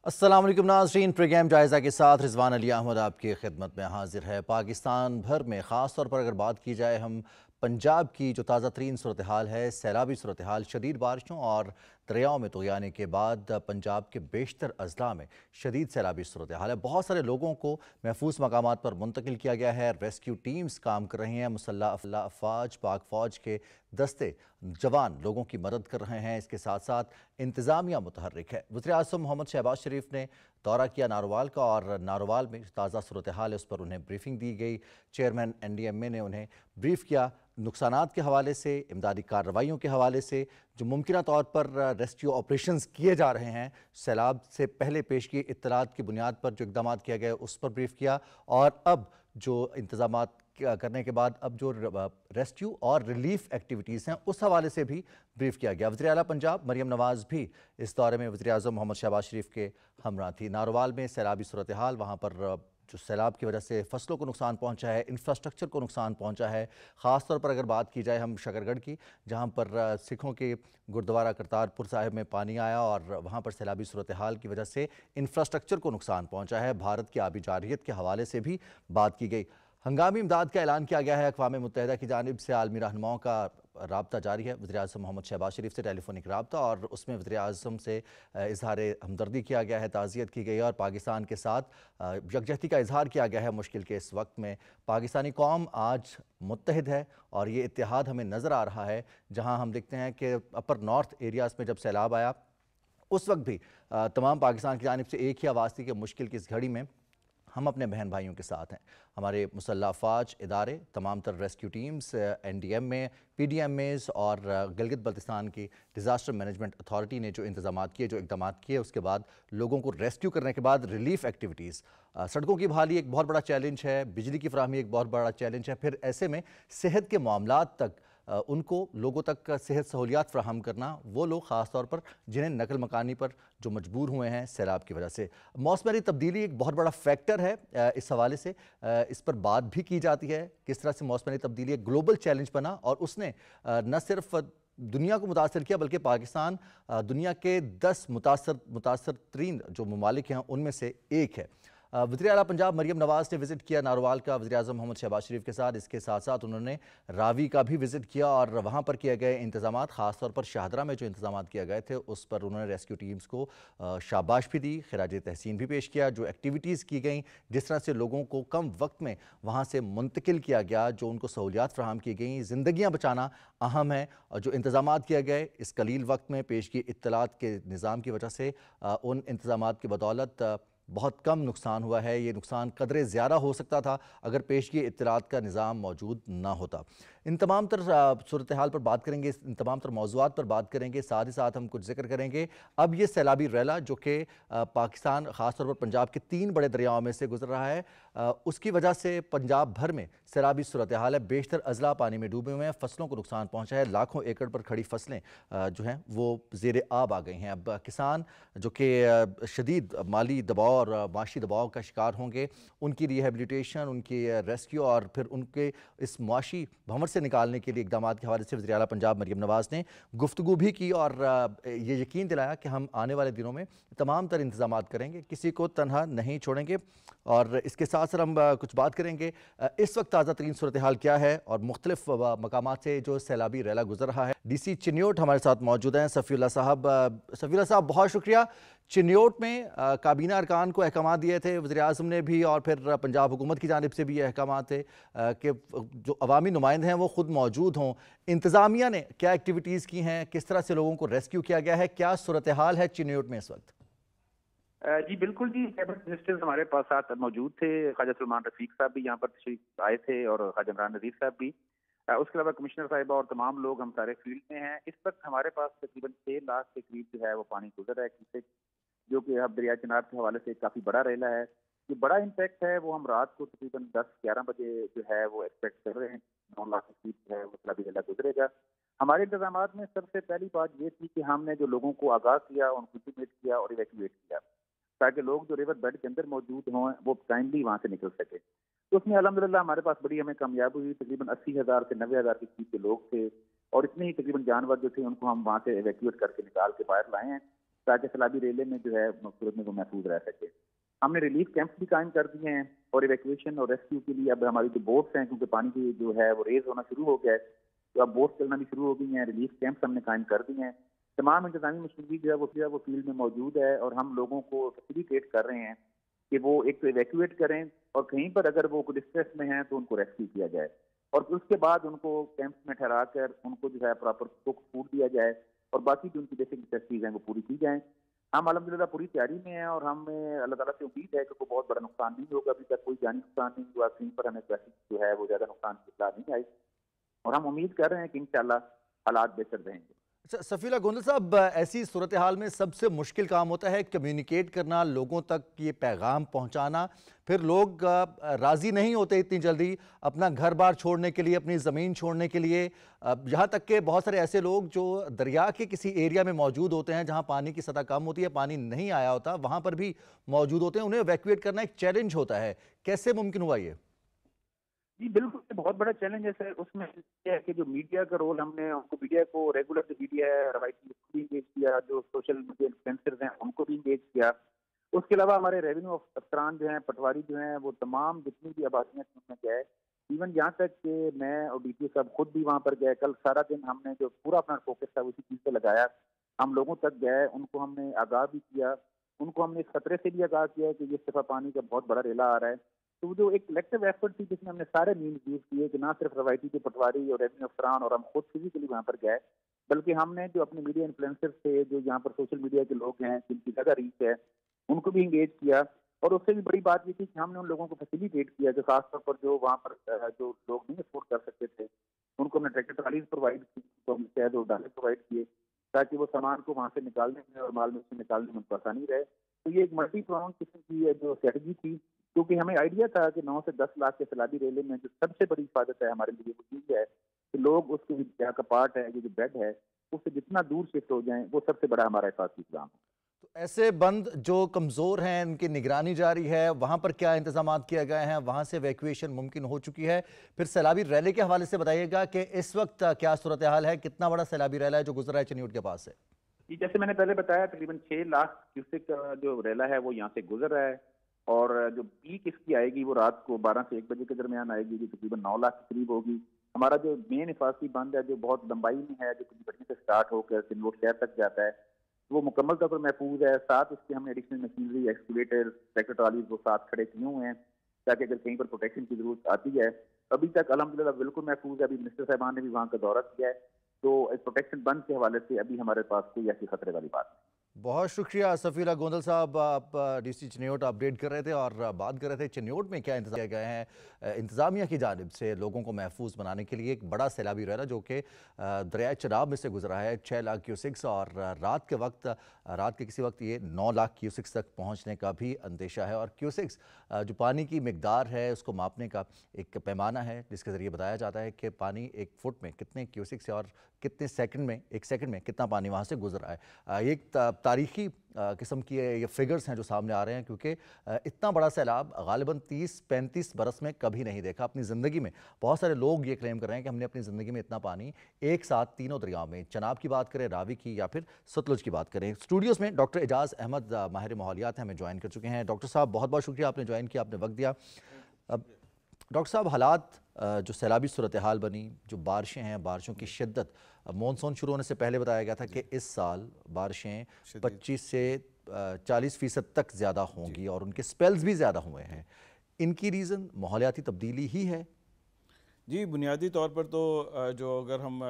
अस्सलाम वालेकुम नाज़रीन, प्रोग्राम जायज़ा के साथ रिजवान अली अहमद आपकी खिदमत में हाजिर है। पाकिस्तान भर में ख़ास तौर पर अगर बात की जाए हम पंजाब की जो ताज़ा तरीन सूरत हाल है, सैलाबी सूरत हाल, शदीद बारिशों और दरियाओं में तग़यानी के बाद पंजाब के बेशतर अजला में शदीद सैलाबी सूरत हाल है। बहुत सारे लोगों को महफूज मकामात पर मुंतकिल किया गया है। रेस्क्यू टीम्स काम कर रही हैं, मुसल्लह अफवाज, पाक फ़ौज के दस्ते जवान लोगों की मदद कर रहे हैं। इसके साथ साथ इंतज़ामिया मुतहर्रिक है। वज़ीर-ए-आज़म मोहम्मद शहबाज शरीफ ने दौरा किया नारोवाल का और नारोवाल में ताज़ा सूरत हाल है उस पर उन्हें ब्रीफिंग दी गई। चेयरमैन NDMA ने उन्हें ब्रीफ किया नुकसानात के हवाले से, इमदादी कार्रवाइयों के हवाले से, जो मुमकिन तौर पर रेस्क्यू ऑपरेशंस किए जा रहे हैं, सैलाब से पहले पेश की इत्तलात की बुनियाद पर जो इक़दामात किया गया उस पर ब्रीफ किया और अब जो इंतज़ामात करने के बाद अब जो रेस्क्यू और रिलीफ एक्टिविटीज़ हैं उस हवाले से भी ब्रीफ किया गया। वज़ीर आला पंजाब मरियम नवाज़ भी इस दौरे में वज़ीर-ए-आज़म मोहम्मद शहबाज शरीफ के हमरा थी। नारोवाल में सैलाबी सूरत हाल, वहाँ पर जो सैलाब की वजह से फसलों को नुकसान पहुंचा है, इंफ्रास्ट्रक्चर को नुकसान पहुंचा है। ख़ास तौर पर अगर बात की जाए हम शकरगढ़ की, जहां पर सिखों के गुरुद्वारा करतारपुर साहिब में पानी आया और वहां पर सैलाबी सूरत हाल की वजह से इंफ्रास्ट्रक्चर को नुकसान पहुंचा है। भारत की आबी जारियत के हवाले से भी बात की गई। हंगामी इमदाद का ऐलान किया गया है। अक़वाम मुत्तहिदा की जानिब से आलमी रहनुमाओं का राब्ता जारी है। वज़ीर-ए-आज़म मोहम्मद शहबाज शरीफ से टेलीफोनिक राब्ता और उसमें वज़ीर-ए-आज़म से इज़हार हमदर्दी किया गया है, ताज़ियत की गई है और पाकिस्तान के साथ यकजहती का इज़हार किया गया है। मुश्किल के इस वक्त में पाकिस्तानी कौम आज मुत्तहिद है और ये इत्तेहाद हमें नज़र आ रहा है। जहाँ हम देखते हैं कि अपर नॉर्थ एरियाज़ में जब सैलाब आया उस वक्त भी तमाम पाकिस्तान की जानिब से एक ही आवाज़ थी कि मुश्किल की इस घड़ी में हम अपने बहन भाइयों के साथ हैं। हमारे मुसल्लह अफ़वाज इदारे, तमाम तर रेस्क्यू टीम्स, NDMA, PDMAs और गिलगित बल्तिस्तान की डिज़ास्टर मैनेजमेंट अथॉरिटी ने जो इंतज़ामात किए, जो इक़दामात किए, उसके बाद लोगों को रेस्क्यू करने के बाद रिलीफ एक्टिविटीज़, सड़कों की बहाली एक बहुत बड़ा चैलेंज है, बिजली की फराहमी एक बहुत बड़ा चैलेंज है। फिर ऐसे में सेहत के मामलात तक उनको लोगों तक सेहत सहूलियात फ़राहम करना, वो लोग ख़ास तौर पर जिन्हें नकल मकानी पर जो मजबूर हुए हैं सैलाब की वजह से। मौसमी तब्दीली एक बहुत बड़ा फैक्टर है। इस हवाले से इस पर बात भी की जाती है किस तरह से मौसमी तब्दीली एक ग्लोबल चैलेंज बना और उसने न सिर्फ दुनिया को मुतासर किया बल्कि पाकिस्तान दुनिया के 10 मुतासर तरीन जो ममालिक हैं उनमें से एक है। वज़ीर आला पंजाब मरियम नवाज़ ने विज़िट किया नारोवाल का वज़ीर-ए-आज़म मोहम्मद शहबाज शरीफ के साथ। इसके साथ साथ उन्होंने रावी का भी विज़िट किया और वहाँ पर किए गए इंतज़ामात, ख़ास तौर पर शाहदरा में जो इंतज़ामात किए गए थे उस पर उन्होंने रेस्क्यू टीम्स को शाबाश भी दी, खिराज तहसीन भी पेश किया। जो एक्टिविटीज़ की गई, जिस तरह से लोगों को कम वक्त में वहाँ से मुंतकिल किया गया, जो उनको सहूलियात फ़राहम की गई, ज़िंदगियाँ बचाना अहम है। और जो इंतज़ामात किए गए इस कलील वक्त में पेश की इत्तलात के निज़ाम की वजह से उन इंतज़ामात की बदौलत बहुत कम नुकसान हुआ है। ये नुकसान कदरे ज़्यादा हो सकता था अगर पेश की इत्तलात का निज़ाम मौजूद ना होता। इन तमाम तर सूरत हाल पर बात करेंगे, इन तमाम तर मौज़ूआत पर बात करेंगे, साथ ही साथ हम कुछ जिक्र करेंगे अब ये सैलाबी रैला जो कि पाकिस्तान ख़ास तौर पर पंजाब के 3 बड़े दरियाओं में से गुजर रहा है, उसकी वजह से पंजाब भर में सैलाबी सूरत हाल है। बेशतर अजला पानी में डूबे हुए हैं, फसलों को नुकसान पहुँचा है, लाखों एकड़ पर खड़ी फसलें जो हैं वो ज़ेर आब आ गई हैं। अब किसान जो कि शदीद माली दबाव और माशी दबाव का शिकार होंगे, उनकी रिहेबिलिटेशन, उनकी रेस्क्यू और फिर उनके इस मुआशी भंवर से निकालने के लिए इक़दामात के हवाले से वज़ीर आला पंजाब मरियम नवाज़ ने गुफ्तगू भी की और ये यकीन दिलाया कि हम आने वाले दिनों में तमाम तर इंतज़ामात करेंगे, किसी को तनहा नहीं छोड़ेंगे। और इसके साथ साथ हम कुछ बात करेंगे इस वक्त ताज़ा तरीन सूरत हाल क्या है और मुख्तलिफ मकामात से जो सैलाबी रैला गुजर रहा है। DC चिन्योट हमारे साथ मौजूद हैं। सफ़ीउल्लाह साहब बहुत शुक्रिया। चिन्योट में काबीना अरकान को अहकामात दिए थे वज़ीर-ए-आज़म ने भी और फिर पंजाब हुकूमत की जानिब से भी ये अहकामात थे कि जो अवामी नुमाइंदे हैं वो ख़ुद मौजूद हों। इंतज़ामिया ने क्या एक्टिविटीज़ की हैं, किस तरह से लोगों को रेस्क्यू किया गया है, क्या सूरत हाल है चिन्योट में इस वक्त? जी बिल्कुल जी, कैबिनेट मिनिस्टर्स हमारे पास साथ मौजूद थे। ख्वाजा सलमान रफीक साहब भी यहाँ पर तशरीफ आए थे और ख्वाजा इमरान नज़ीर साहब भी। उसके अलावा कमिश्नर साहिबा और तमाम लोग हम सारे फील्ड में हैं। इस वक्त हमारे पास तकरीबन 6 लाख के करीब जो है वो पानी गुजर रहा है किसे, जो कि अब दरिया चिनाब के हवाले से काफ़ी बड़ा रेला है। जो बड़ा इम्पैक्ट है वो हम रात को तकरीबन 10-11 बजे जो है वो एक्सपेक्ट कर रहे हैं। 9 लाख के करीब जो है वो सैलाबी रेला गुजरेगा। हमारे इंतजामात में सबसे पहली बात ये थी कि हमने जो लोगों को आगाह किया, उनको इंटीमेट किया और इवैक्यूएट किया, ताकि लोग जो रिवर बेड के अंदर मौजूद हों वो टाइमली वहाँ से निकल सके। तो उसमें अल्हम्दुलिल्लाह हमारे पास बड़ी हमें कामयाबी हुई। तकरीबन 80,000 से 90,000 के करीब के लोग थे और इतने ही तकरीबन जानवर जो थे उनको हम वहाँ से इवैक्यूएट करके निकाल के बाहर लाए हैं, تاکہ سیلابی ریلے میں جو ہے صورت میں وہ محفوظ رہ سکے. ہم نے ریلیف کیمپس بھی قائم کر دیے ہیں اور ایویکویشن اور ریسکیو کے لیے اب ہماری جو بوٹس ہیں کیونکہ پانی کی جو ہے وہ ریز ہونا شروع ہو گیا ہے تو اب بوٹس چلنا بھی شروع ہو گئی ہیں. ریلیف کیمپس ہم نے قائم کر دیے ہیں. تمام انتظامی مشینری جو ہے وہ فیلڈ میں موجود ہے اور ہم لوگوں کو فیسیلیٹیٹ کر رہے ہیں کہ وہ ایک تو ایویکویٹ کریں اور کہیں پر اگر وہ ڈسٹریس میں ہیں تو ان کو ریسکیو کیا جائے اور اس کے بعد ان کو کیمپس میں ٹھہرا کر ان کو جو ہے پراپر کوک فوڈ دیا جائے اور باقی جو ان کی بیسک نیسیسٹیز ہیں وہ پوری کی جائیں. ہم الحمدللہ پوری تیاری میں ہیں اور ہمیں اللہ تعالیٰ سے امید ہے کہ کوئی بہت بڑا نقصان نہیں ہوگا. ابھی تک کوئی جانی نقصان نہیں ہوا, کہیں پر ہمیں ویسے جو ہے وہ زیادہ نقصان کی اطلاع نہیں آئی اور ہم امید کر رہے ہیں کہ انشاءاللہ حالات بہتر رہیں گے. سفیر اللہ گوندل صاحب، ایسی صورتحال میں سب سے مشکل کام ہوتا ہے کمیونیکیٹ کرنا، لوگوں تک یہ پیغام پہنچانا. پھر لوگ راضی نہیں ہوتے اتنی جلدی اپنا گھر بار چھوڑنے کے لیے، اپنی زمین چھوڑنے کے لیے. یہاں تک کہ بہت سارے ایسے لوگ جو دریا کے کسی ایریا میں موجود ہوتے ہیں جہاں پانی کی سطح کم ہوتی ہے، پانی نہیں آیا ہوتا، وہاں پر بھی موجود ہوتے ہیں. انہیں ایویکویٹ کرنا ایک چیلنج ہوتا ہے. کیسے ممکن ہوا یہ؟ جی بالکل بہت بڑا چیلنج ہے سر. اس میں یہ ہے کہ جو میڈیا کا رول ہم نے میڈیا کو ریگولر جو میڈیا ہے روایتی بھی انگیج کیا, جو سوشل میڈیا انفلوئنسرز ہیں ان کو بھی انگیج کیا. اس کے علاوہ ہمارے ریونیو افسران جو ہیں, پٹواری جو ہیں, وہ تمام جتنی بھی آبادیاں میں گئے, ایون یہاں تک کہ میں اور ڈی پی او صاحب خود بھی وہاں پر گئے. کل سارا دن ہم نے جو پورا اپنا فوکس تھا اسی چیز پہ لگایا. ہم لوگوں تک گئے, ان کو ہم نے آگاہ بھی کیا, ان کو ہم نے اس خطرے سے بھی آگاہ کیا کہ یہ صفحہ پانی کا بہت بڑا ریلا آ رہا ہے. تو جو ایک کلیکٹیو ایفرٹ تھی جس میں ہم نے سارے مینز یوز کیے کہ نہ صرف روایتی کے پٹواری اور ریونیو افسران اور ہم خود فزیکلی وہاں پر گئے, بلکہ ہم نے جو اپنے میڈیا انفلوئنسر تھے, جو یہاں پر سوشل میڈیا کے لوگ ہیں جن کی زیادہ ریچ ہے, ان کو بھی انگیج کیا. اور اس سے بھی بڑی بات یہ تھی کہ ہم نے ان لوگوں کو فیسیلیٹیٹ کیا کہ خاص طور پر جو وہاں پر جو لوگ نہیں افورڈ کر سکتے تھے ان کو ہم نے ٹریکٹر ٹرالیز پرووائڈ کی, تو ہم شہد اور ڈالے پرووائڈ کیے تاکہ وہ سامان کو وہاں سے نکالنے میں اور مال میں سے نکالنے میں ان کو آسانی رہے. تو یہ ایک ملٹی پرانگ قسم کی جو اسٹریٹجی تھی, کیونکہ ہمیں آئیڈیا تھا کہ 9 سے 10 لاکھ کے سیلابی ریلے میں جو سب سے بڑی حفاظت ہے ہمارے لیے وہ یہ ہے کہ لوگ اس کے جہاں کا پارٹ ہے, جو بیڈ ہے, اس سے جتنا دور شفٹ ہو جائیں وہ سب سے بڑا ہمارا حفاظتی اقدام ہے. تو ایسے بند جو کمزور ہیں ان کی نگرانی جاری ہے, وہاں پر کیا انتظامات کیے گئے ہیں؟ وہاں سے ایویکویشن ممکن ہو چکی ہے؟ پھر سیلابی ریلے کے حوالے سے بتائیے گا کہ اس وقت کیا صورتحال ہے, کتنا بڑا سیلابی ریلا ہے جو گزر رہا ہے چنیوٹ کے پاس سے؟ جی جیسے میں نے پہلے بتایا تقریباً 6 لاکھ کیوسک کا جو ریلا ہے وہ یہاں سے گزر رہا ہے, اور جو پیک اس کی آئے گی وہ رات کو 12 سے 1 بجے کے درمیان آئے گی, جو تقریباً 9 لاکھ کے قریب ہوگی. ہمارا جو مین حفاظتی بند ہے جو بہت لمبائی میں ہے, جو کچھ بڑی سے سٹارٹ ہو کر سنوٹ شہر تک جاتا ہے, وہ مکمل طور پر محفوظ ہے. ساتھ اس کے ہم نے ایڈیشنل مشینری, ایکسکیویٹر, ٹریکٹر ٹرالیز وہ ساتھ کھڑے کیے ہوئے ہیں تاکہ اگر کہیں پر پروٹیکشن کی ضرورت آتی ہے. ابھی تک الحمدللہ بالکل محفوظ ہے. ابھی منسٹر صاحبان نے بھی وہاں کا دورہ کیا ہے, تو اس پروٹیکشن بند کے حوالے سے ابھی ہمارے پاس کوئی ایسی خطرے والی بات نہیں. بہت شکریہ سفیر اللہ گوندل صاحب. آپ ڈی سی چنیوٹ اپڈیٹ کر رہے تھے اور بات کر رہے تھے چنیوٹ میں کیا انتظام کیے گئے ہیں انتظامیہ کی جانب سے لوگوں کو محفوظ بنانے کے لیے. ایک بڑا سیلابی ریلا جو کہ دریائے چناب میں سے گزرا ہے, 6 لاکھ کیوسکس, اور رات کے کسی وقت یہ 9 لاکھ کیوسکس تک پہنچنے کا بھی اندیشہ ہے. اور کیوسکس جو پانی کی مقدار ہے اس کو ماپنے کا ایک پیمانہ ہے جس کے ذریعے بتایا جاتا ہے کہ پانی ایک فٹ میں کتنے کیوسکس ہے اور کتنے سیکنڈ میں, ایک سیکنڈ میں کتنا پانی وہاں سے گزر رہا ہے. یہ ایک تاریخی قسم کی یہ فگرز ہیں جو سامنے آ رہے ہیں, کیونکہ اتنا بڑا سیلاب غالباً 30-35 برس میں کبھی نہیں دیکھا اپنی زندگی میں. بہت سارے لوگ یہ کلیم کر رہے ہیں کہ ہم نے اپنی زندگی میں اتنا پانی ایک ساتھ تینوں دریاؤں میں, چناب کی بات کریں, راوی کی یا پھر ستلج کی بات کریں. اسٹوڈیوز میں ڈاکٹر اعجاز احمد ماہر ماحولیات ہیں, ہمیں جوائن کر چکے ہیں. ڈاکٹر صاحب بہت بہت شکریہ, آپ نے جوائن کیا, آپ نے وقت دیا. ڈاکٹر صاحب, حالات جو سیلابی صورتحال بنی, جو بارشیں ہیں, بارشوں کی شدت, مونسون شروع ہونے سے پہلے بتایا گیا تھا کہ اس سال بارشیں 25 سے 40% تک زیادہ ہوں گی اور ان کے سپیلز بھی زیادہ ہوئے ہیں. ان کی ریزن ماحولیاتی تبدیلی ہی ہے؟ جی بنیادی طور پر تو جو اگر ہم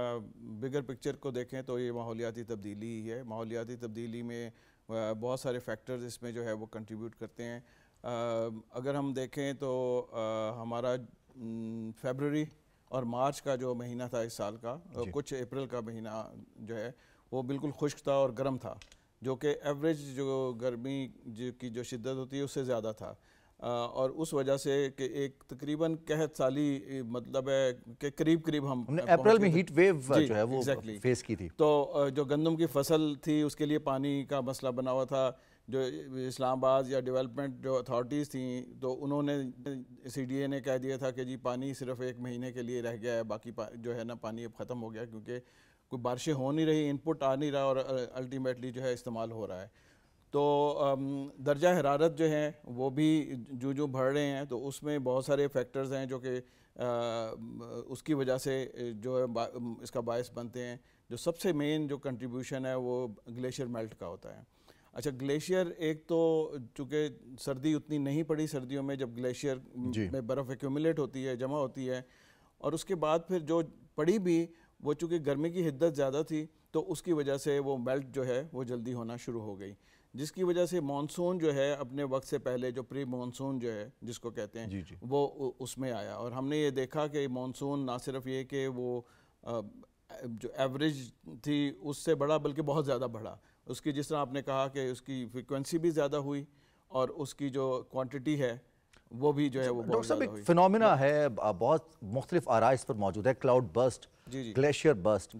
بگر پکچر کو دیکھیں تو یہ ماحولیاتی تبدیلی ہی ہے. ماحولیاتی تبدیلی میں بہت سارے فیکٹرز اس میں جو ہے وہ کنٹریبیوٹ کرتے ہیں. اگر ہم دیکھیں تو ہمارا فیبروری اور مارچ کا جو مہینہ تھا اس سال کا, کچھ اپریل کا مہینہ جو ہے وہ بالکل خشک تھا اور گرم تھا, جو کہ ایوریج جو گرمی کی جو شدت ہوتی ہے اس سے زیادہ تھا, اور اس وجہ سے کہ ایک تقریباً قحط سالی مطلب ہے کہ قریب ہم نے اپریل میں ہیٹ ویو جو ہے وہ فیس کی تھی. تو جو گندم کی فصل تھی اس کے لیے پانی کا مسئلہ بنا ہوا تھا. جو اسلام آباد یا ڈیولپمنٹ جو اتھارٹیز تھیں تو انہوں نے سی ڈی اے نے کہہ دیا تھا کہ جی پانی صرف 1 مہینے کے لیے رہ گیا ہے, باقی جو ہے نا پانی اب ختم ہو گیا, کیونکہ کوئی بارشیں ہو نہیں رہی، انپٹ آ نہیں رہا اور الٹیمیٹلی جو ہے استعمال ہو رہا ہے. تو درجہ حرارت جو ہیں وہ بھی جو بڑھ رہے ہیں، تو اس میں بہت سارے فیکٹرز ہیں جو کہ اس کی وجہ سے جو ہے اس کا باعث بنتے ہیں. جو سب سے مین جو کنٹریبیوشن ہے وہ گلیشیئر میلٹ کا ہوتا ہے. اچھا، گلیشیئر ایک تو چونکہ سردی اتنی نہیں پڑی، سردیوں میں جب گلیشیئر میں برف ایکیومولیٹ ہوتی ہے، جمع ہوتی ہے، اور اس کے بعد پھر جو پڑی بھی وہ چونکہ گرمی کی حدت زیادہ تھی تو اس کی وجہ سے وہ میلٹ جو ہے وہ جلدی ہونا شروع ہو گئی، جس کی وجہ سے مانسون جو ہے اپنے وقت سے پہلے جو پری مانسون جو ہے جس کو کہتے ہیں وہ اس میں آیا. اور ہم نے یہ دیکھا کہ مانسون نہ صرف یہ کہ وہ جو ایوریج تھی اس سے بڑھا بلکہ بہت زیادہ بڑھا. اس کی جس طرح آپ نے کہا کہ اس کی فریکوینسی بھی زیادہ ہوئی اور اس کی جو کوانٹٹی ہے وہ بھی جو ہے وہ ڈاکٹر صاحب ایک فینومینا ہے، بہت مختلف آراء اس پر موجود ہے، کلاؤڈ برسٹ، گلیشیئر برسٹ.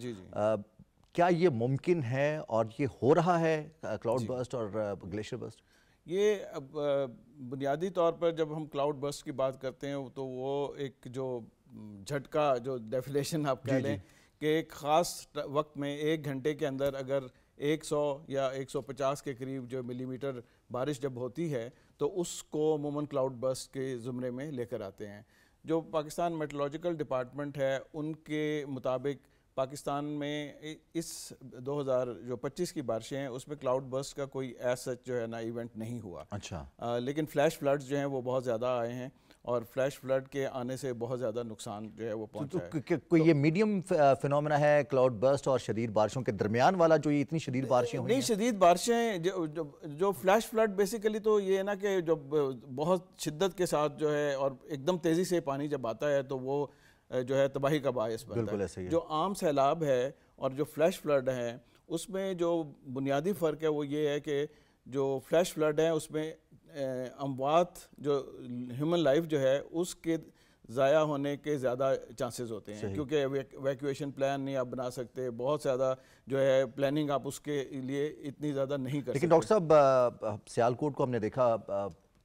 کیا یہ ممکن ہے اور یہ ہو رہا ہے کلاؤڈ برسٹ اور گلیشیئر برسٹ؟ یہ بنیادی طور پر جب ہم کلاؤڈ برسٹ کی بات کرتے ہیں تو وہ ایک جو جھٹکا جو ڈیفینیشن آپ کہہ لیں کہ ایک خاص وقت میں 1 گھنٹے کے اندر اگر 100 یا 150 کے قریب جو ملی میٹر بارش جب ہوتی ہے تو اس کو عموماً کلاؤڈ برسٹ کے زمرے میں لے کر آتے ہیں. جو پاکستان میٹرولوجیکل ڈپارٹمنٹ ہے ان کے مطابق پاکستان میں اس 2025 کی بارشیں ہیں اس میں کلاؤڈ برسٹ کا کوئی ایز سچ جو ہے نا ایونٹ نہیں ہوا. اچھا، لیکن فلیش فلڈز جو ہیں وہ بہت زیادہ آئے ہیں اور فلیش فلڈ کے آنے سے بہت زیادہ نقصان جو ہے وہ پہنچا ہے. کوئی یہ میڈیم فینومینا ہے کلاؤڈ برسٹ اور شدید بارشوں کے درمیان والا جو یہ اتنی شدید بارشیں ہوئی ہیں؟ نہیں، شدید بارشیں جو فلیش فلڈ بیسیکلی تو یہ ہے نا کہ جب بہت شدت کے ساتھ جو ہے اور ایک دم تیزی سے پانی جب آتا ہے تو وہ جو ہے تباہی کا باعث بنتا ہے. جو عام سیلاب ہے اور جو فلیش فلڈ ہے اس میں جو بنیادی فرق ہے وہ یہ ہے کہ جو فلیش فلڈ ہے اس میں اموات جو ہیومن لائف جو ہے اس کے ضائع ہونے کے زیادہ چانسز ہوتے ہیں کیونکہ ایویکویشن پلان نہیں آپ بنا سکتے، بہت زیادہ جو ہے پلاننگ آپ اس کے لیے اتنی زیادہ نہیں کر سکتے. لیکن ڈاکٹر صاحب سیالکوٹ کو ہم نے دیکھا،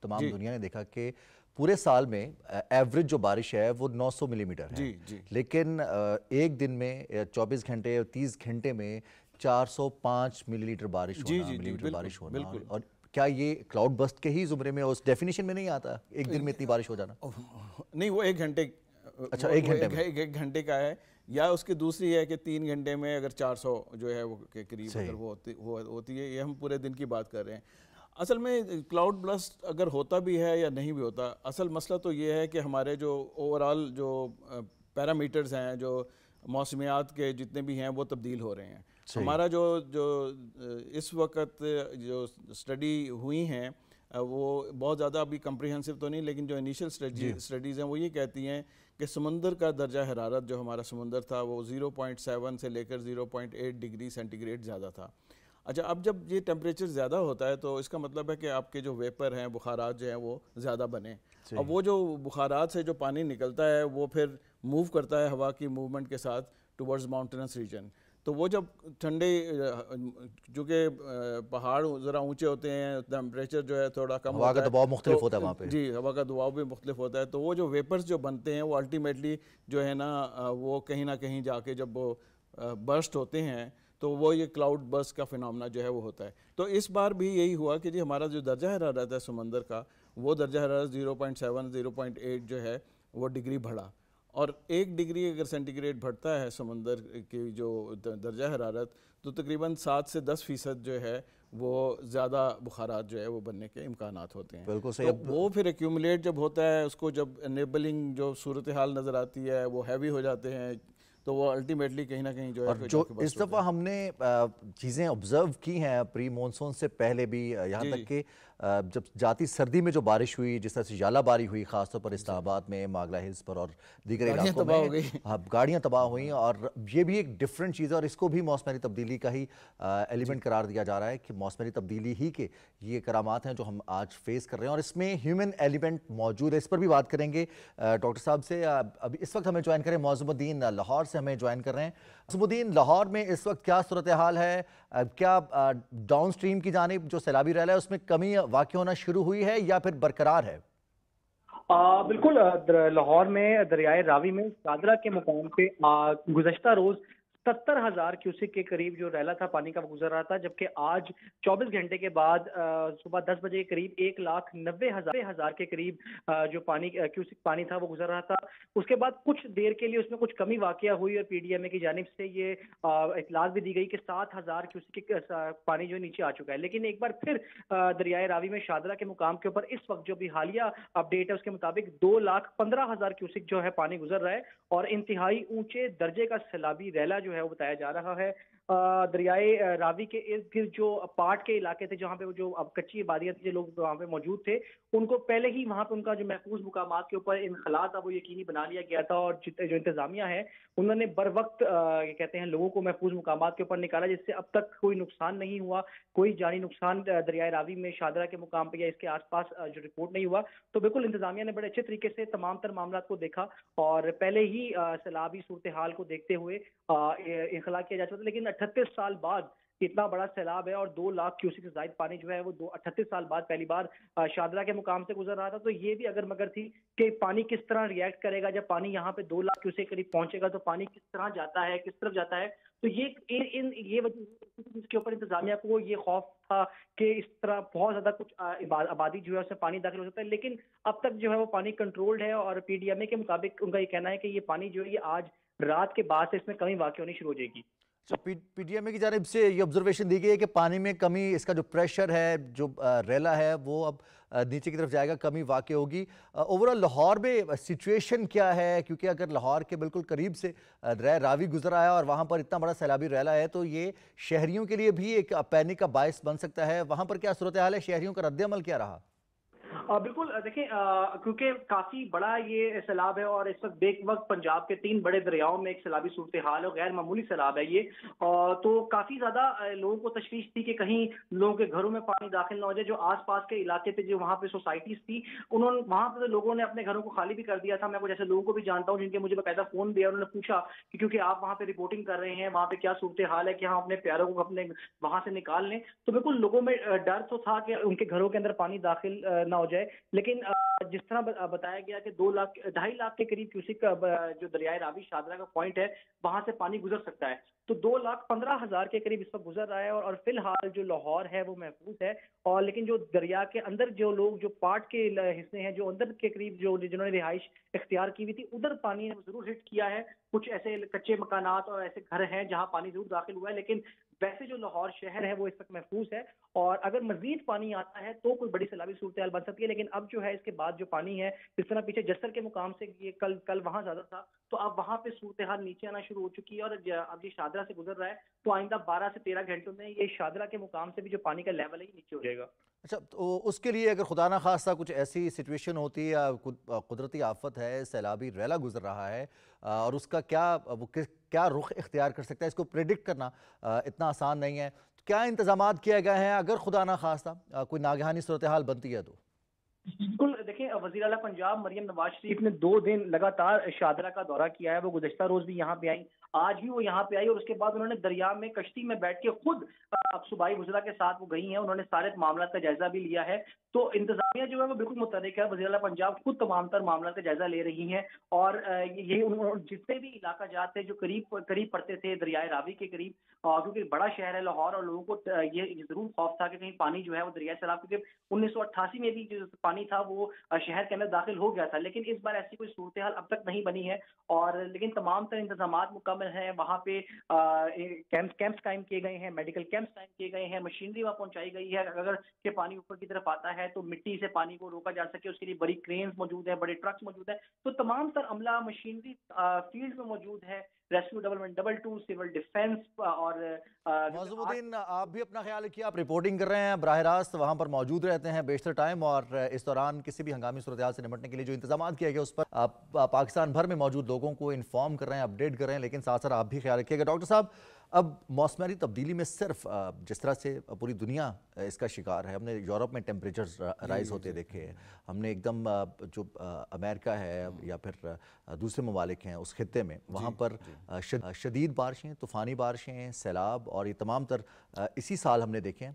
تمام دنیا نے دیکھا کہ پورے سال میں ایوریج جو بارش ہے وہ 900 ملی میٹر ہے، لیکن ایک دن میں 24 گھنٹے 30 گھنٹے میں 405 ملی لیٹر بارش ہونا. اور کیا یہ کلاؤڈ برسٹ کے ہی زمرے میں اس ڈیفینیشن میں نہیں آتا ایک دن میں اتنی بارش ہو جانا؟ نہیں، وہ 1 گھنٹے، اچھا 1 گھنٹے کا ہے، یا اس کی دوسری ہے کہ 3 گھنٹے میں اگر 400 جو ہے وہ کے قریب اگر وہ ہوتی ہے. یہ ہم پورے دن کی بات کر رہے ہیں. اصل میں کلاؤڈ برسٹ اگر ہوتا بھی ہے یا نہیں بھی ہوتا، اصل مسئلہ تو یہ ہے کہ ہمارے جو اوورال جو پیرامیٹرز ہیں، جو موسمیات کے جتنے بھی ہیں وہ تبدیل ہو رہے ہیں. ہمارا جو اس وقت جو اسٹڈی ہوئی ہیں وہ بہت زیادہ ابھی کمپریہنسو تو نہیں، لیکن جو انیشل اسٹڈیز ہیں وہ یہ کہتی ہیں کہ سمندر کا درجہ حرارت جو ہمارا سمندر تھا وہ 0.7 سے لے کر 0.8 ڈگری سینٹی گریڈ زیادہ تھا. اچھا، اب جب یہ ٹیمپریچر زیادہ ہوتا ہے تو اس کا مطلب ہے کہ آپ کے جو ویپر ہیں، بخارات جو ہیں وہ زیادہ بنے. اب وہ جو بخارات سے جو پانی نکلتا ہے وہ پھر موو کرتا ہے ہوا کی موومنٹ کے ساتھ ٹورڈز ماؤنٹینس ریجن. تو وہ جب ٹھنڈے، چونکہ پہاڑ ذرا اونچے ہوتے ہیں، ٹیمپریچر جو ہے تھوڑا کم ہوتا ہے، ہوا کا دباؤ مختلف ہوتا ہے وہاں پہ. جی، ہوا کا دباؤ بھی مختلف ہوتا ہے. تو وہ جو ویپرز جو بنتے ہیں وہ الٹیمیٹلی جو ہے نا وہ کہیں نہ کہیں جا کے جب وہ برسٹ ہوتے ہیں تو وہ یہ کلاؤڈ برسٹ کا فینومینا جو ہے وہ ہوتا ہے. تو اس بار بھی یہی ہوا کہ جی ہمارا جو درجہ حرارت ہے سمندر کا وہ درجہ حرارت 0.7 0.8 جو ہے وہ ڈگری بڑھا. اور 1 ڈگری اگر سینٹی گریڈ بڑھتا ہے سمندر کی جو درجہ حرارت تو تقریباً 7 سے 10% جو ہے وہ زیادہ بخارات جو ہے وہ بننے کے امکانات ہوتے ہیں. بالکل صحیح. وہ پھر ایکیومولیٹ جب ہوتا ہے اس کو جب انیبلنگ جو صورتحال نظر آتی ہے وہ ہیوی ہو جاتے ہیں تو وہ الٹیمیٹلی کہیں نہ کہیں جو ہے جو اس دفعہ ہم نے چیزیں آبزرو کی ہیں پری مونسون سے پہلے بھی، یہاں تک کہ جب جاتی سردی میں جو بارش ہوئی، جس طرح سے ژالہ باری ہوئی خاص طور پر اسلام آباد میں، ماگلا ہلز پر اور دیگر علاقوں میں گاڑیاں تباہ ہوئیں، اور یہ بھی ایک ڈفرینٹ چیز ہے اور اس کو بھی موسمیاتی تبدیلی کا ہی ایلیمنٹ قرار دیا جا رہا ہے کہ موسمیاتی تبدیلی ہی کے یہ کرامات ہیں جو ہم آج فیس کر رہے ہیں اور اس میں ہیومن ایلیمنٹ موجود ہے. اس پر بھی بات کریں گے ڈاکٹر صاحب سے. ابھی اس وقت ہمیں جوائن کریں معظم الدین لاہور سے ہمیں جوائن کر رہے ہیں. معظم الدین، لاہور میں اس وقت کیا صورتحال ہے؟ کیا ڈاؤن سٹریم کی جانب جو سیلابی ریل ہے اس میں کمی واقع ہونا شروع ہوئی ہے یا پھر برقرار ہے؟ بالکل، لاہور میں دریائے راوی میں سادرہ کے مقام پہ گزشتہ روز 77,000 क्यूसिक के करीब जो रैला था पानी का वो गुजर रहा था, जबकि आज 24 घंटे के बाद सुबह 10 बजे के करीब 1,90,000 के करीब जो क्यूसिक पानी था वो गुजर रहा था। उसके बाद कुछ देर के लिए उसमें कुछ कमी वाकया हुई और पीडीएमए की जानिब से ये इतलात भी दी गई कि 7,000 क्यूसिक पानी जो नीचे आ चुका है। लेकिन एक बार फिर दरियाए रावी में शादरा के मुकाम के ऊपर इस वक्त जो भी हालिया अपडेट है उसके मुताबिक 2,15,000 क्यूसिक जो है पानी गुजर रहा है और इंतहाई ऊंचे दर्जे का सैलाबी रैला जो है वो बताया जा रहा है। दरियाए रावी के इर्द गिर्द जो पाट के इलाके थे जहाँ पे वो जो अब कच्ची आबादियां थी, जो लोग वहाँ पे मौजूद थे, उनको पहले ही वहाँ पे उनका जो महफूज मुकामात के ऊपर इनखला था वो यकीनी बना लिया गया था और जो इंतजामिया है उन्होंने बर वक्त ये कहते हैं लोगों को महफूज मुकामात के ऊपर निकाला, जिससे अब तक कोई नुकसान नहीं हुआ, कोई जानी नुकसान दरियाए रावी में शादरा के मुकाम पे या इसके आसपास जो रिपोर्ट नहीं हुआ। तो बिल्कुल इंतजामिया ने बड़े अच्छे तरीके से तमाम तर मामला को देखा और पहले ही सैलाबी सूरत हाल को देखते हुए इखला किया जा चुका था। लेकिन 38 साल बाद इतना बड़ा सैलाब है और 2 लाख क्यूसिक से ज्यादा पानी जो है वो 38 साल बाद पहली बार शादरा के मुकाम से गुजर रहा था। तो ये भी अगर मगर थी कि पानी किस तरह रिएक्ट करेगा जब पानी यहाँ पे 2 लाख क्यूसिक करीब पहुंचेगा, तो पानी किस तरह जाता है, किस तरफ जाता है। तो ये वजह इसके ऊपर इंतजामिया को ये खौफ था कि इस तरह बहुत ज्यादा कुछ आबादी जो है उसमें पानी दाखिल हो सकता है। लेकिन अब तक जो है वो पानी कंट्रोल्ड है और पीडीएमए के मुताबिक उनका ये कहना है कि ये पानी जो है ये आज रात के बाद से इसमें कमी वाक़ई होनी शुरू हो जाएगी। अच्छा, पीडीएमए की जानिब से ये ऑब्जर्वेशन दी गई है कि पानी में कमी, इसका जो प्रेशर है, जो रेला है वो अब नीचे की तरफ जाएगा, कमी वाक़ई होगी। ओवरऑल लाहौर में सिचुएशन क्या है, क्योंकि अगर लाहौर के बिल्कुल करीब से रावी गुजरा है और वहाँ पर इतना बड़ा सैलाबी रेला है तो ये शहरियों के लिए भी एक पैनिक का बायस बन सकता है। वहाँ पर क्या सूरत हाल है, शहरियों का रद्द-ए-अमल क्या रहा? बिल्कुल देखिए, क्योंकि काफी बड़ा ये सैलाब है और इस वक्त बेक वक्त पंजाब के 3 बड़े दरियाओं में एक सैलाबी सूरत हाल है, गैर मामूली सैलाब है ये। तो काफी ज्यादा लोगों को तशवीश थी कि कहीं लोगों के घरों में पानी दाखिल ना हो जाए। जो आसपास के इलाके थे, जो वहाँ पे सोसाइटीज थी, उन्होंने वहाँ पे लोगों ने अपने घरों को खाली भी कर दिया था। मैं कुछ ऐसे लोगों को भी जानता हूँ जिनके मुझे बाकायदा फोन दिया, उन्होंने पूछा कि क्योंकि आप वहाँ पे रिपोर्टिंग कर रहे हैं, वहाँ पे क्या सूरत हाल है कि हम अपने प्यारों को अपने वहां से निकाल लें। तो बिल्कुल लोगों में डर तो था कि उनके घरों के अंदर पानी दाखिल ना हो जाए। लेकिन जिस तरह बताया गया कि 2.5 लाख के करीब क्यूसिक जो दरियाए रावी शादरा का पॉइंट है वहां से पानी गुजर सकता है। तो 2,15,000 के करीब इस वक्त गुजर रहा है और फिलहाल जो लाहौर है वो महफूज है। और लेकिन जो दरिया के अंदर जो लोग जो पाट के हिस्से हैं, जो अंदर के करीब जो जिन्होंने रिहाइश इख्तियार की हुई थी, उधर पानी ने जरूर हिट किया है। कुछ ऐसे कच्चे मकानात और ऐसे घर हैं जहां पानी जरूर दाखिल हुआ है, लेकिन वैसे जो लाहौर शहर है वो इस वक्त महफूज है। और अगर मजीद पानी आता है तो कोई बड़ी सैलाबी सूरत हाल बन सकती है। लेकिन अब जो है इसके बाद जो पानी है, इस तरह पीछे जस्सर के मुकाम से ये कल वहां ज्यादा था, तो अब वहां पे सूरत हाल नीचे आना शुरू हो चुकी है। और अब ये शादरा से गुजर रहा है तो आइंदा 12 से 13 घंटों में ये शादरा के मुकाम से भी जो पानी का लेवल है ये नीचे हो जाएगा। अच्छा, तो उसके लिए अगर खुदा ना खास्ता कुछ ऐसी सिचुएशन होती है या कुदरती आफत है, सैलाबी रेला गुजर रहा है और उसका क्या रुख इख्तियार कर सकता है, इसको प्रेडिक्ट करना इतना आसान नहीं है। क्या इंतजामात किए गए हैं अगर खुदा ना खास्ता कोई नागहानी सूरत हाल बनती है तो? बिल्कुल देखिए, वज़ीर आला पंजाब मरियम नवाज शरीफ ने 2 दिन लगातार शादरा का दौरा किया है। वो गुज़श्ता रोज भी यहाँ पे आई, आज भी वो यहाँ पे आई और उसके बाद उन्होंने दरिया में कश्ती में बैठ के खुद अब सूबाई वज़रा के साथ वो गई हैं। उन्होंने सारे मामला का जायजा भी लिया है। तो इंतजामिया जो है वो बिल्कुल मुतहरिक है। वज़ीर आला पंजाब खुद तमाम तर मामला का जायजा ले रही हैं और ये जितने भी इलाका जात थे जो करीब पड़ते थे दरियाए रावी के करीब, क्योंकि बड़ा शहर है लाहौर और लोगों को ये जरूर खौफ था कि कहीं पानी जो है वो दरिया सैलाब, क्योंकि 1988 में भी जो पानी था वो शहर के अंदर दाखिल हो गया था। लेकिन इस बार ऐसी कोई सूरत हाल अब तक नहीं बनी है और लेकिन तमाम तर इंतजामात मुकम्मल हैं। वहाँ पे कैंप्स कायम किए गए हैं, मेडिकल कैंप्स कायम किए गए हैं, मशीनरी वहाँ पहुंचाई गई है। अगर के पानी ऊपर की तरफ आता है तो मिट्टी से पानी को रोका जा सके उसके लिए बड़ी क्रेन्स मौजूद है, बड़े ट्रक्स मौजूद है। तो तमाम तर अमला मशीनरी फील्ड में मौजूद है। रेस्क्यू 112, सिविल डिफेंस और मौजूदीन, आप भी अपना ख्याल रखिए। आप रिपोर्टिंग कर रहे हैं, बराह रास्त वहाँ पर मौजूद रहते हैं बेशतर टाइम और इस दौरान किसी भी हंगामी सूरत हाल से निपटने के लिए जो इंतजाम किया गया उस पर आप पाकिस्तान भर में मौजूद लोगों को इन्फॉर्म कर रहे हैं, अपडेट कर रहे हैं, लेकिन साथ साथ आप भी ख्याल रखिएगा। डॉक्टर साहब, अब मौसमी तब्दीली में सिर्फ जिस तरह से पूरी दुनिया इसका शिकार है, हमने यूरोप में टेम्परेचर राइज होते देखे हैं, हमने एकदम जो अमेरिका है या फिर दूसरे ममालिक हैं उस खित्ते में वहाँ पर शदीद बारिशें, तूफ़ानी बारिशें, सैलाब और ये तमाम तर इसी साल हमने देखे हैं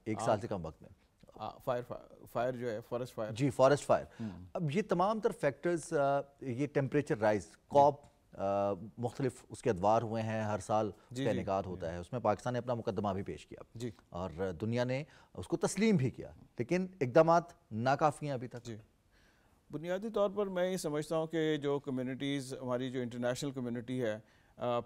एक साल से कम वक्त में। फायर जो है, फॉरेस्ट फायर अब ये तमाम तर फैक्टर्स, ये टेम्परेचर राइज, कॉप مختلف اس کے ادوار ہوئے ہیں، ہر سال اس کا انعقاد ہوتا ہے، اس میں پاکستان نے اپنا مقدمہ بھی پیش کیا اور دنیا نے اس کو تسلیم بھی کیا، لیکن اقدامات ناکافی ہیں ابھی تک۔ بنیادی طور پر میں یہ سمجھتا ہوں کہ جو کمیونٹیز ہماری جو انٹرنیشنل کمیونٹی ہے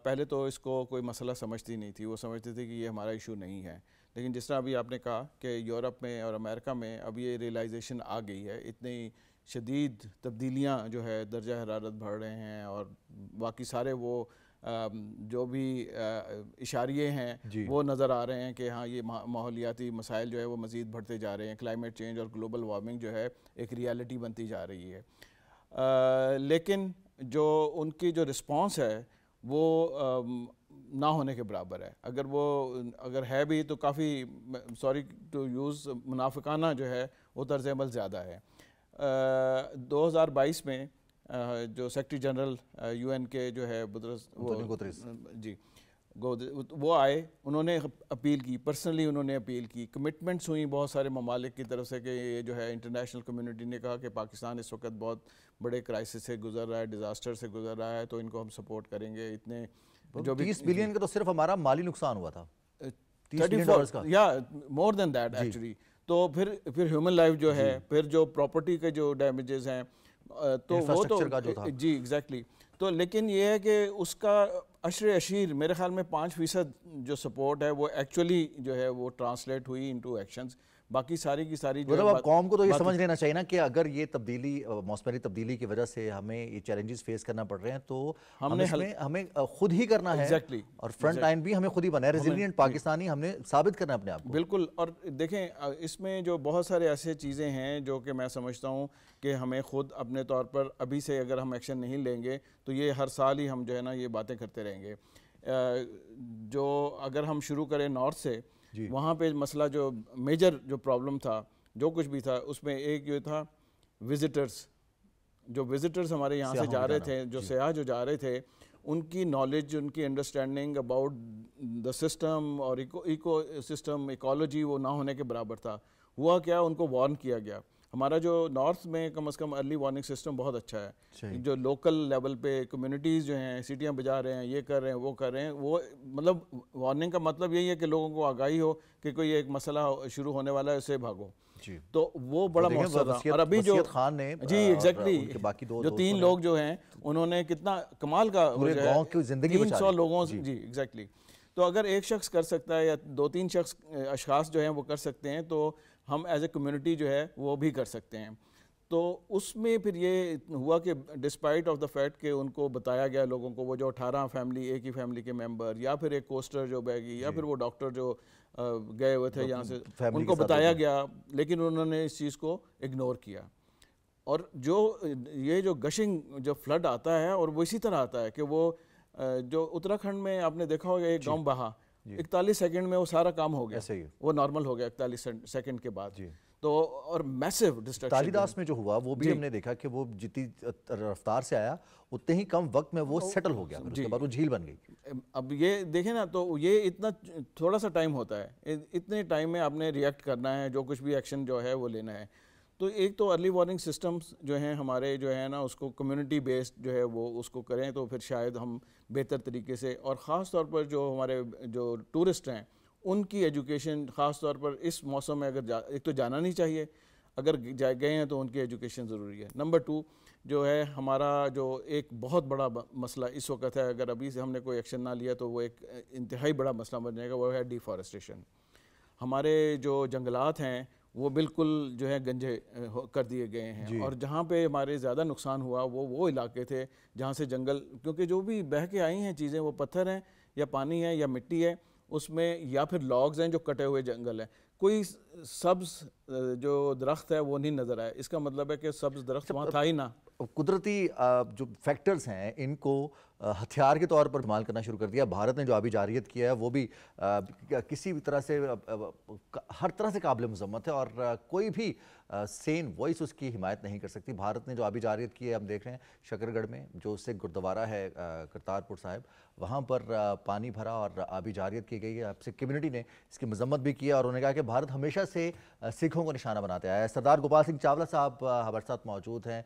پہلے تو اس کو کوئی مسئلہ سمجھتی نہیں تھی، وہ سمجھتے تھے کہ یہ ہمارا ایشو نہیں ہے، لیکن جس طرح ابھی آپ نے کہا کہ یورپ میں اور امریکہ میں اب یہ ریئلائزیشن آ گئی ہے، اتنی شدید تبدیلیاں جو ہے درجہ حرارت بڑھ رہے ہیں اور باقی سارے وہ جو بھی اشاریے ہیں وہ نظر آ رہے ہیں کہ ہاں یہ ماحولیاتی مسائل جو ہے وہ مزید بڑھتے جا رہے ہیں، کلائمیٹ چینج اور گلوبل وارمنگ جو ہے ایک ریالٹی بنتی جا رہی ہے، لیکن جو ان کی جو رسپانس ہے وہ نہ ہونے کے برابر ہے، اگر ہے بھی تو کافی سوری ٹو یوز منافقانہ جو ہے وہ طرز عمل زیادہ ہے۔ 2022 میں جو سیکرٹری جنرل یو این کے جو ہے جی وہ آئے، انہوں نے اپیل کی، پرسنلی انہوں نے اپیل کی، کمٹمنٹس ہوئیں بہت سارے ممالک کی طرف سے کہ یہ جو ہے انٹرنیشنل کمیونٹی نے کہا کہ پاکستان اس وقت بہت بڑے کرائسس سے گزر رہا ہے، ڈیزاسٹر سے گزر رہا ہے، تو ان کو ہم سپورٹ کریں گے۔ اتنے جو 30 بلین کا تو صرف ہمارا مالی نقصان ہوا تھا، 30 بلین ڈالرز کا، یا مور دین دیٹ ایکچولی۔ تو پھر ہیومن لائف جو ہے، پھر جو پراپرٹی کے جو ڈیمیجز ہیں، تو وہ تو جی ایگزیکٹلی، تو لیکن یہ ہے کہ اس کا عشر اشیر میرے خیال میں 5% جو سپورٹ ہے وہ ایکچولی جو ہے وہ ٹرانسلیٹ ہوئی انٹو ایکشنز، باقی ساری کی ساری جو مطلب اب قوم کو تو یہ سمجھ لینا چاہیے نا کہ اگر یہ تبدیلی موسمیاتی تبدیلی کی وجہ سے ہمیں یہ چیلنجز فیس کرنا پڑ رہے ہیں تو ہمیں خود ہی کرنا ہے، اور فرنٹ لائن بھی ہمیں خود ہی بنا ہے، ریزیلینٹ پاکستانی ہم نے ثابت کرنا ہے اپنے آپ کو۔ بالکل، اور دیکھیں اس میں جو بہت سارے ایسے چیزیں ہیں جو کہ میں سمجھتا ہوں کہ ہمیں خود اپنے طور پر ابھی سے اگر ہم ایکشن نہیں لیں گے تو یہ ہر سال ہی ہم جو ہے نا یہ باتیں کرتے رہیں گے۔ جو اگر ہم شروع کریں نارتھ سے، وہاں پہ مسئلہ جو میجر جو پرابلم تھا، جو کچھ بھی تھا، اس میں ایک یہ تھا وزٹرز ہمارے یہاں سے جا رہے تھے، جو سیاح جو جا رہے تھے، ان کی نالج، ان کی انڈرسٹینڈنگ اباؤٹ دا سسٹم اور ایکو سسٹم، ایکالوجی وہ نہ ہونے کے برابر تھا۔ ہوا کیا، ان کو وارن کیا گیا۔ ہمارا جو نارتھ میں کم از کم ارلی وارننگ سسٹم بہت اچھا ہے، جو لوکل لیول پہ کمیونٹیز جو ہیں سیٹیاں بجا رہے ہیں، یہ کر رہے ہیں، وہ کر رہے ہیں، وہ مطلب وارننگ کا مطلب یہی ہے کہ لوگوں کو آگاہی ہو کہ کوئی ایک مسئلہ شروع ہونے والا ہے، اسے بھاگو۔ تو وہ بڑا مؤثر تھا۔ اور ابھی جو جی ایگزیکٹلی جو 3 لوگ جو ہیں انہوں نے کتنا کمال کا 300 لوگوں، جی ایگزیکٹلی۔ تو اگر ایک شخص کر سکتا ہے یا 2-3 اشخاص جو ہیں وہ کر سکتے ہیں تو ہم ایز اے کمیونٹی جو ہے وہ بھی کر سکتے ہیں۔ تو اس میں پھر یہ ہوا کہ ڈسپائٹ آف دا فیکٹ کہ ان کو بتایا گیا لوگوں کو، وہ جو 18 فیملی ایک ہی فیملی کے ممبر، یا پھر ایک کوسٹر جو بیگی، یا پھر وہ ڈاکٹر جو گئے ہوئے تھے یہاں سے، ان کو بتایا گیا، لیکن انہوں نے اس چیز کو اگنور کیا۔ اور یہ جو گشنگ جو فلڈ آتا ہے، اور وہ اسی طرح آتا ہے کہ وہ جو اتراکھنڈ میں آپ نے دیکھا ہوگا ایک گاؤں بہا، 41 سیکنڈ میں وہ سارا کام ہو گیا، وہ نارمل ہو گیا 41 سیکنڈ کے بعد۔ تو اور میسو ڈسٹرکشن تالیداس میں جو ہوا وہ بھی ہم نے دیکھا کہ وہ جتنی رفتار سے آیا اتنے ہی کم وقت میں وہ سیٹل ہو گیا، اس کے بعد وہ جھیل بن گئی۔ اب یہ دیکھیں نا، تو یہ اتنا تھوڑا سا ٹائم ہوتا ہے، اتنے ٹائم میں آپ نے ریئیکٹ کرنا ہے، جو کچھ بھی ایکشن جو ہے وہ لینا ہے۔ تو ایک تو ارلی وارننگ سسٹمز جو ہیں ہمارے جو ہے نا، اس کو کمیونٹی بیسڈ جو ہے وہ اس کو کریں تو پھر شاید ہم بہتر طریقے سے، اور خاص طور پر جو ہمارے جو ٹورسٹ ہیں ان کی ایجوکیشن، خاص طور پر اس موسم میں اگر ایک تو جانا نہیں چاہیے، اگر گئے ہیں تو ان کی ایجوکیشن ضروری ہے۔ نمبر 2 جو ہے ہمارا جو ایک بہت بڑا مسئلہ اس وقت ہے، اگر ابھی سے ہم نے کوئی ایکشن نہ لیا تو وہ ایک انتہائی بڑا مسئلہ بن جائے گا، وہ ہے ڈیفارسٹیشن۔ ہمارے جو جنگلات ہیں وہ بالکل جو ہے گنجے کر دیے گئے ہیں، اور جہاں پہ ہمارے زیادہ نقصان ہوا وہ علاقے تھے جہاں سے جنگل، کیونکہ جو بھی بہہ کے آئی ہیں چیزیں، وہ پتھر ہیں یا پانی ہے یا مٹی ہے اس میں، یا پھر لاگز ہیں جو کٹے ہوئے جنگل ہیں، کوئی سبز جو درخت ہے وہ نہیں نظر آیا۔ اس کا مطلب ہے کہ سبز درخت وہاں تھا ہی نہ۔ قدرتی جو فیکٹرز ہیں ان کو ہتھیار کے طور پر استعمال کرنا شروع کر دیا۔ بھارت نے جو آبی جارحیت کیا ہے وہ بھی کسی بھی طرح سے ہر طرح سے قابل مذمت ہے، اور کوئی بھی سین وائس اس کی حمایت نہیں کر سکتی۔ بھارت نے جو آبی جارحیت کی ہے، ہم دیکھ رہے ہیں شکر گڑھ میں جو اس سے گردوارہ ہے کرتارپور صاحب، وہاں پر پانی بھرا اور آبی جارحیت کی گئی ہے۔ اب سے کمیونٹی نے اس کی مذمت بھی کیا، اور انہوں نے کہا کہ بھارت ہمیشہ سے سکھوں کو نشانہ بناتے آیا ہے۔ سردار گوپال سنگھ چاولہ صاحب ہمارے ساتھ موجود ہیں۔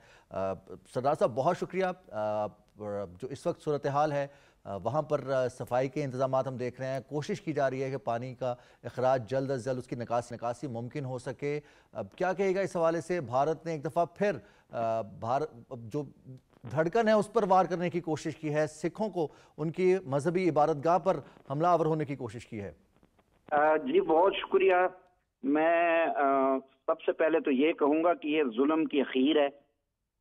سردار صاحب بہت شکریہ، जो इस वक्त सूरत-ए-हाल है वहाँ पर सफाई के इंतजामात हम देख रहे हैं, कोशिश की जा रही है कि पानी का अखराज जल्द अज जल्द उसकी निकासी मुमकिन हो सके। अब क्या कहेगा इस हवाले से? भारत ने एक दफ़ा फिर जो धड़कन है उस पर वार करने की कोशिश की है, सिखों को उनकी मजहबी इबादतगाह पर हमलावर होने की कोशिश की है। जी बहुत शुक्रिया। मैं सबसे पहले तो ये कहूँगा कि ये जुल्म की अखीर है,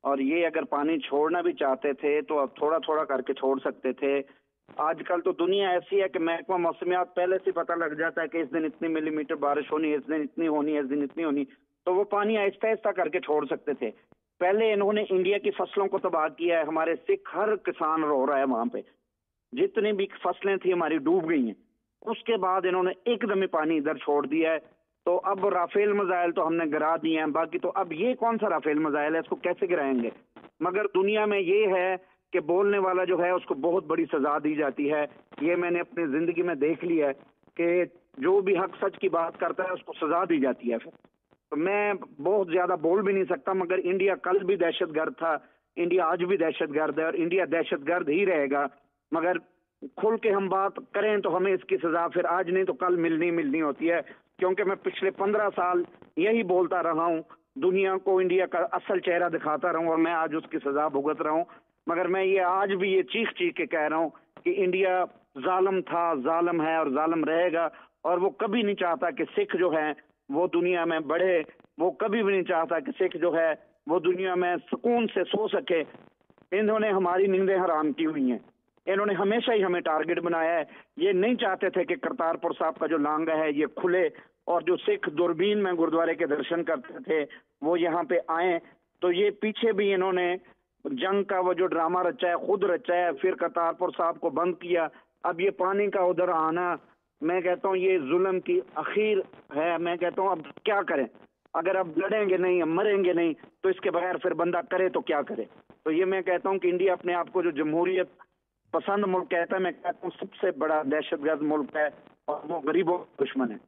और ये अगर पानी छोड़ना भी चाहते थे तो अब थोड़ा थोड़ा करके छोड़ सकते थे। आजकल तो दुनिया ऐसी है कि महकमा मौसमियात पहले से पता लग जाता है कि इस दिन इतनी मिलीमीटर बारिश होनी, इस दिन इतनी होनी, इस दिन इतनी होनी, तो वो पानी आहिस्ता आहिस्ता करके छोड़ सकते थे। पहले इन्होंने इंडिया की फसलों को तबाह किया है। हमारे सिख हर किसान रो रहा है, वहां पे जितनी भी फसलें थी हमारी डूब गई हैं। उसके बाद इन्होंने एकदम ही पानी इधर छोड़ दिया है। तो अब राफेल मिसाइल तो हमने गिरा दिए हैं, बाकी तो अब ये कौन सा राफेल मिसाइल है, इसको कैसे गिराएंगे? मगर दुनिया में ये है कि बोलने वाला जो है उसको बहुत बड़ी सजा दी जाती है। ये मैंने अपनी जिंदगी में देख लिया है कि जो भी हक सच की बात करता है उसको सजा दी जाती है। फिर तो मैं बहुत ज्यादा बोल भी नहीं सकता, मगर इंडिया कल भी दहशतगर्द था, इंडिया आज भी दहशतगर्द है, और इंडिया दहशतगर्द ही रहेगा। मगर खुल के हम बात करें तो हमें इसकी सजा फिर आज नहीं तो कल मिलनी होती है, क्योंकि मैं पिछले 15 साल यही बोलता रहा हूँ, दुनिया को इंडिया का असल चेहरा दिखाता रहूं, और मैं आज उसकी सजा भुगत रहा हूँ। मगर मैं ये आज भी ये चीख के कह रहा हूँ कि इंडिया जालिम था, जालिम है और जालिम रहेगा, और वो कभी नहीं चाहता कि सिख जो है वो दुनिया में बढ़े। वो कभी भी नहीं चाहता कि सिख जो है वो दुनिया में सुकून से सो सके। इन्होंने हमारी नींदें हराम की हुई हैं, इन्होंने हमेशा ही हमें टारगेट बनाया है। ये नहीं चाहते थे कि करतारपुर साहब का जो लांगा है ये खुले, और जो सिख दूरबीन में गुरुद्वारे के दर्शन करते थे वो यहाँ पे आए। तो ये पीछे भी इन्होंने जंग का वो जो ड्रामा रचा है खुद रचा है, फिर करतारपुर साहब को बंद किया। अब ये पानी का उधर आना, मैं कहता हूँ ये जुल्म की अखीर है। मैं कहता हूँ अब क्या करें? अगर अब लड़ेंगे नहीं, मरेंगे नहीं, तो इसके बगैर फिर बंदा करे तो क्या करे? तो ये मैं कहता हूँ कि इंडिया अपने आप को जो जमहूरियत पसंद मुल्क कहता है, मैं कहता हूँ सबसे बड़ा दहशतगर्द मुल्क है, और वो गरीबों का दुश्मन है।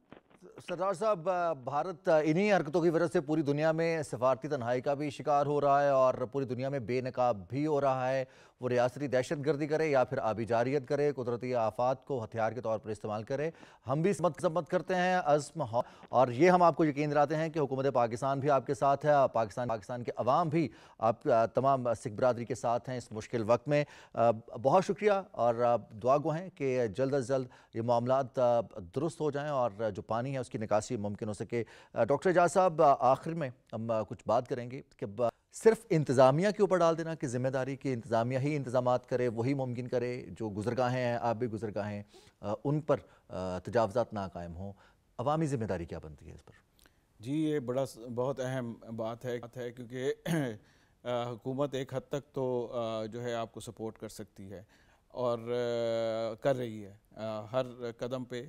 सरदार साहब, भारत इन्हीं हरकतों की वजह से पूरी दुनिया में सफारती तन्हाई का भी शिकार हो रहा है और पूरी दुनिया में बेनकाब भी हो रहा है। वो रियासती दहशतगर्दी करे या फिर आबिजारियत करे, कुदरती आफात को हथियार के तौर पर इस्तेमाल करे, हम भी मजम्मत करते हैं अज़्म, और ये हम आपको यकीन दिलाते हैं कि हुकूमत पाकिस्तान भी आपके साथ है, पाकिस्तान के अवाम भी आप तमाम सिख बरादरी के साथ हैं इस मुश्किल वक्त में। बहुत शुक्रिया, और दुआ गो हैं कि जल्द अज जल्द ये मामलात दुरुस्त हो जाएँ और जो पानी है उसकी निकासी मुमकिन हो सके। डॉक्टर एजाज साहब, आखिर में हम कुछ बात करेंगे कि सिर्फ इंतज़ामिया के ऊपर डाल देना कि ज़िम्मेदारी की इंतज़ामिया ही इंतज़ामात करे, वही मुमकिन करे, जो गुज़रगाहें हैं, आप भी गुज़रगाहें, उन पर तजावज़ात ना कायम हों, अवामी ज़िम्मेदारी क्या बनती है इस पर? जी ये बहुत अहम बात है क्योंकि हुकूमत एक हद तक तो जो है आपको सपोर्ट कर सकती है और कर रही है हर कदम पे।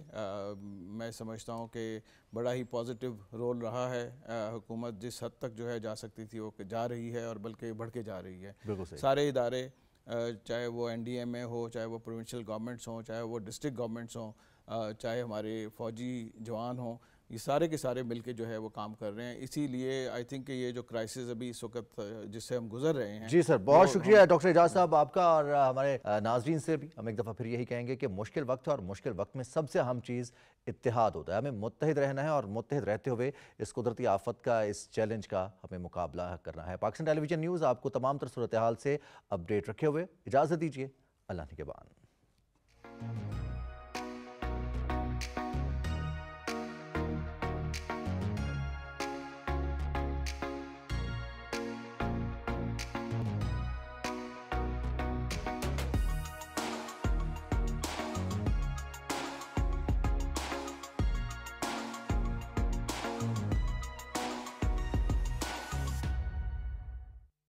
मैं समझता हूँ कि बड़ा ही पॉजिटिव रोल रहा है। हुकूमत जिस हद तक जो है जा सकती थी वो जा रही है, और बल्कि बढ़ के जा रही है। सारे इदारे, चाहे वो NDMA हो, चाहे वो प्रोविंशियल गवर्नमेंट्स हों, चाहे वो डिस्ट्रिक्ट गवर्नमेंट्स हों, चाहे हमारे फ़ौजी जवान हों, ये सारे के सारे मिलके जो है वो काम कर रहे हैं। इसीलिए आई थिंक कि ये जो क्राइसिस अभी इस वक्त जिससे हम गुजर रहे हैं। जी सर, बहुत शुक्रिया डॉक्टर एजाज साहब आपका, और हमारे नाजरीन से भी हम एक दफ़ा फिर यही कहेंगे कि मुश्किल वक्त है, और मुश्किल वक्त में सबसे अहम चीज़ इत्तेहाद होता है। हमें मुत्तहिद रहना है, और मुत्तहिद रहते हुए इस कुदरती आफत का, इस चैलेंज का हमें मुकाबला करना है। पाकिस्तान टेलीविजन न्यूज़ आपको तमाम तर सूरत हाल से अपडेट रखे हुए इजाज़त दीजिए। अल्लाह निगहबान।